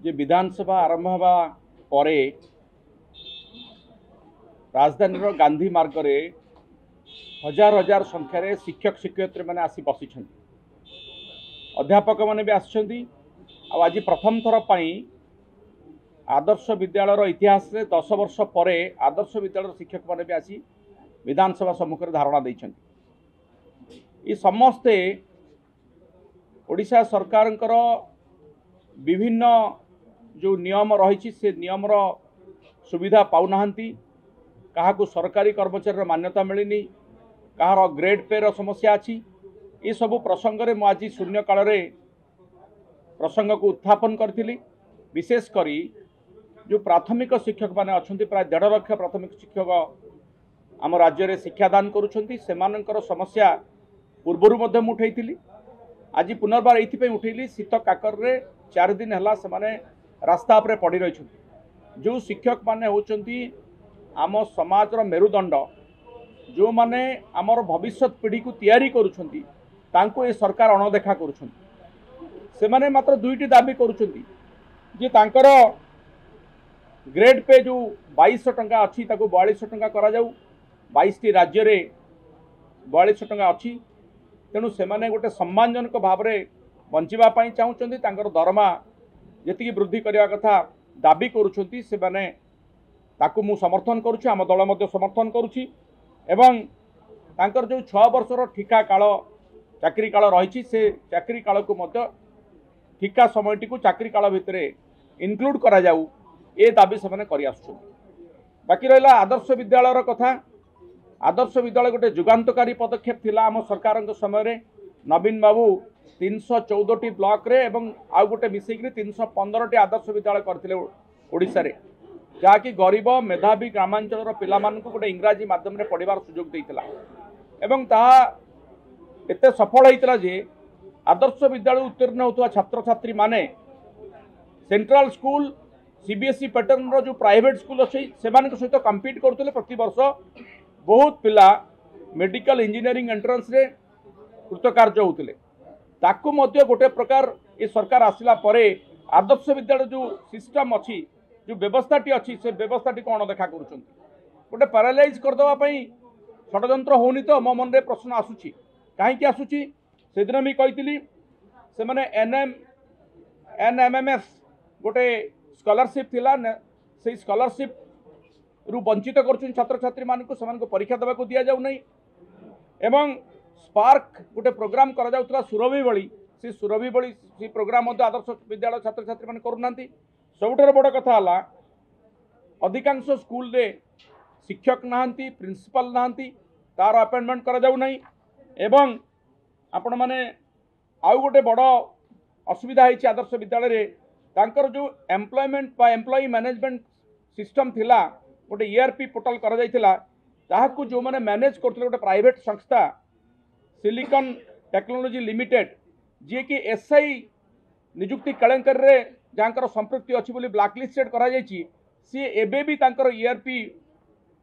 जे विधानसभा आरंभ हवा परे राजधानी गांधी मार्ग रे हजार हजार संख्यार शिक्षक शिक्षयित्री मैंने आसी बसी अध्यापक मैंने भी आसछंती। आज प्रथम थर पई आदर्श विद्यालय इतिहास रे 10 वर्ष परे आदर्श विद्यालय शिक्षक मैंने भी आसी विधानसभा सम्मुख में धारणा देछंती। समस्ते ओडिशा सरकार विभिन्न जो नियम रही से नियम सुविधा पाऊना क्या सरकारी कर्मचारी मान्यता मिलनी कहार ग्रेड पे समस्या अच्छी ये सब प्रसंग में मुझे आज शून्य काल प्रसंग को उत्थापन करी। विशेषकर जो प्राथमिक शिक्षक माने अच्छा प्राय 1.5 लाख प्राथमिक शिक्षक आम राज्य में शिक्षादान कर समस्या पूर्वर उठे आज पुनर्बार ये उठेली शीत काकर 4 दिन है से रास्ता पर पड़ रही। जो शिक्षक माने होचंती आम समाज मेरुदंड जो माने आमर भविष्य पीढ़ी को तैयारी करुछंती तांको ये सरकार अणदेखा करुछंती। से माने मात्र 2टी दाबी करुछंती जे तांकर ग्रेड पे जो 2200 टंका अच्छी 4200 टंका करा जाऊ। 22टी राज्य रे 4200 टंका अच्छी तेणु से माने गोटे सम्मानजनक भाव में बंचापी चाहूँगी दरमा जी वृद्धि करने कथा दाबी करुछंती से माने ताकू मु समर्थन करुछि आम दल मध्य समर्थन करुछि एवं तांकर जो 6 वर्षर ठिका काल चाकरी काल रही से चाकरी काल को मध्य ठिका समयटी को चाकरी काल भितर इनक्लूड करा जाऊ ए दाबी से माने करि आसुछन। बाकी रहा आदर्श विद्यालय कथा। आदर्श विद्यालय गोटे जुगान्तकारी पदक्षेप थिला आम सरकार समय रे नवीन बाबू 314टी ब्लॉक रे एवं आउ गोटे मिसेक 315टी आदर्श विद्यालय करथिले ओडिसा रे जहाँकि गरीब मेधावी ग्रामांचल पिला गोटे इंग्राजी माध्यम रे पढ़ार सुजोग देइतिला एवं ताहा एते सफल होइतिला जे आदर्श विद्यालय उत्तीर्ण होतुवा छात्र छात्री माने सेंट्रल स्कूल सीबीएसई पैटर्न रो जो प्राइवेट स्कूल अच्छे से सहित कम्पीट करते प्रति वर्ष बहुत पिला मेडिकल इंजीनियरिंग एंट्रेंस रे कृतकार्य होते ताकू मध्य गोटे प्रकार ये सरकार आसिला परे आदर्श विद्यालय जो सिस्टम अच्छी जो व्यवस्थाटी अच्छी से व्यवस्थाटी कौन देखा कर गोटे पैरालाइज करदेवाई षड्यंत्र होनी तो मो मन में प्रश्न आसूची कहीं आसूची से दिन भी कही से मैंने एनएमएमएस गोटे स्कॉलरशिप थिला से स्कॉलरशिप रु वंचित कर छात्र छात्री मानक से परीक्षा देवा को दि जाऊ नहीं एवं स्पार्क गोटे प्रोग्राम करा सुरभि बड़ी से सुरभि बड़ी से प्रोग्राम आदर्श विद्यालय छात्र छात्री मान करूना। सबुठार बड़ कथा है अधिकांश स्कूल रे शिक्षक नहांती प्रिंसिपल नहांती तार अपॉइंटमेंट करा जाऊ नहीं एवं आपण माने आउ गोटे बड़ असुविधा है आदर्श विद्यालय रे तांकर जो एम्प्लॉयमेंट बा एम्प्लॉई मैनेजमेंट सिस्टम थिला गोटे ईआरपी पोर्टल करा जाइथिला ताहाकू जो माने मैनेज करथिले गोटे प्राइवेट संस्था सिलिकॉन टेक्नोलॉजी लिमिटेड जी कि एसआई नियुक्ति केलेंकर रे जहाँकर संपृक्ति अच्छी बोली ब्लैकलिस्टेड करा जाइछि सी एबे भी तांकर ईआरपी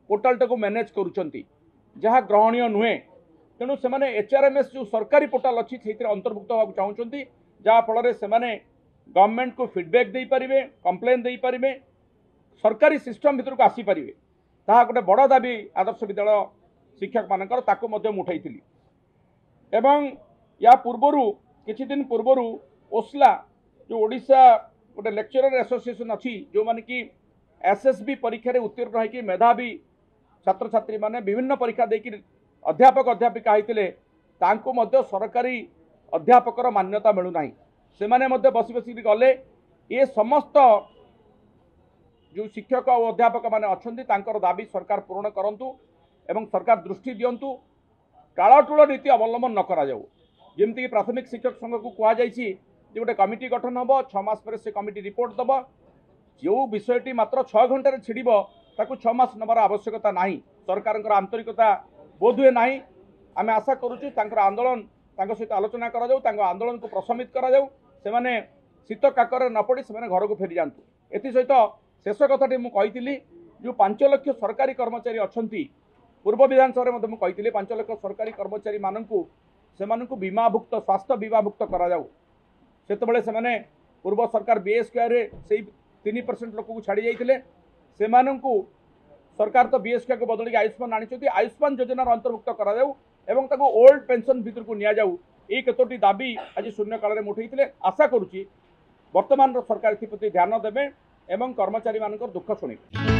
पोर्टल टाको मैनेज करुचंती जहाँ ग्रहणीय नुहे। तेणु से माने एचआरएमएस जो सरकारी पोर्टल अच्छी से अंतर्भुक्त होगा चाहूँगी जहाँ फल से माने गवर्नमेंट को फीडबैक दे पारिबे कंप्लेन दे पारिबे सरकारी सिस्टम भितर को आसी पारिबे ताहा गोटे बड़ दाबी आदर्श विद्यालय शिक्षक मानकर ताको मध्य उठाइथिली एवं या पूर्वरु किछि दिन पूर्वरु ओस्ला जो ओडिशा गोटे लेक्चरर एसोसिएशन अच्छी जो माने कि एसएसबी परीक्षा रे उत्तीर्ण होइकि मेधावी छात्र छात्री माने विभिन्न परीक्षा देकी अध्यापक अध्यापिका होइतिले तांको मध्य सरकारी अध्यापकर मान्यता मिलू नाही से माने मध्य बसी बसी गले ये समस्त जो शिक्षक और अध्यापक माने अछंती तांकर दाबी सरकार पूर्ण करंतु एवं सरकार दृष्टि दियंतु टाळाटूळ नीति अवलंबन न करा जाऊ जेमती प्राथमिक शिक्षक संघ को कहा जाइछि जे गोटे कमिटी गठन हम 6 मास पर से कमिटी रिपोर्ट दब जो विषयटी मात्र 6 घंटे छिड़ब ताकू 6 मास नबार आवश्यकता नहीं सरकार आंतरिकता बोध हुए ना आम आशा करुचु आंदोलन सहित आलोचना करा जाऊ आंदोलन को प्रशमित करा जाऊ से माने शीत काकर न पड़ी से घर को फेरी जातु एथि सहित शेष कथाटी मुझी जो 5 लाख सरकारी कर्मचारी अच्छा पूर्व विधानसभा में मुझे 5 लाख सरकारी कर्मचारी मानू से बीमाभुक्त स्वास्थ्य बीमाभुक्त करा जाऊ सेतबेले से पूर्व सरकार बीएसके से 3% लोक को छाड़ी जाइए से सरकार तो बीएसके को बदल आयुष्मान आनी आयुष्मान योजनार अंतर्भुक्त करा ओल्ड पेंशन भितर को निया जाऊ ये कतोटी दाबी आज शून्य काल में उठे आशा करुच्ची वर्तमान सरकार एप्रति ध्यान देवे एवं कर्मचारी मान दुख शुणे।